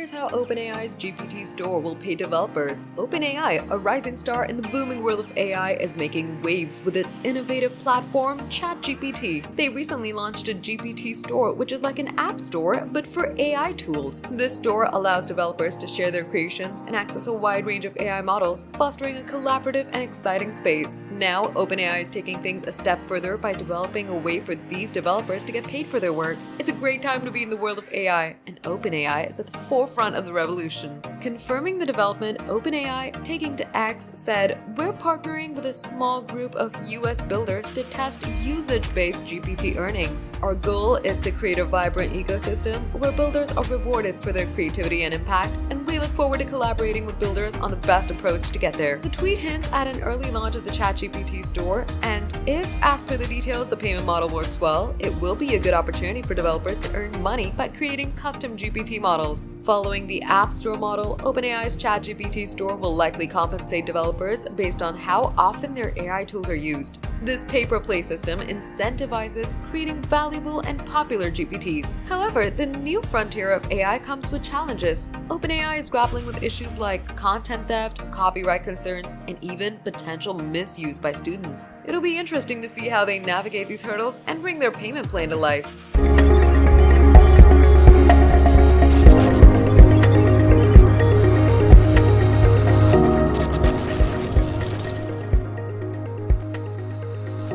Here's how OpenAI's GPT store will pay developers. OpenAI, a rising star in the booming world of AI, is making waves with its innovative platform, ChatGPT. They recently launched a GPT store, which is like an app store, but for AI tools. This store allows developers to share their creations and access a wide range of AI models, fostering a collaborative and exciting space. Now, OpenAI is taking things a step further by developing a way for these developers to get paid for their work. It's a great time to be in the world of AI, and OpenAI is at the forefront of the revolution. Confirming the development, OpenAI, taking to X, said, "We're partnering with a small group of US builders to test usage-based GPT earnings. Our goal is to create a vibrant ecosystem where builders are rewarded for their creativity and impact, and we look forward to collaborating with builders on the best approach to get there." The tweet hints at an early launch of the ChatGPT store, and if, as per the details, the payment model works well, it will be a good opportunity for developers to earn money by creating custom GPT models. Following the App Store model, OpenAI's ChatGPT store will likely compensate developers based on how often their AI tools are used. This pay-per-play system incentivizes creating valuable and popular GPTs. However, the new frontier of AI comes with challenges. OpenAI is grappling with issues like content theft, copyright concerns, and even potential misuse by students. It'll be interesting to see how they navigate these hurdles and bring their payment plan to life.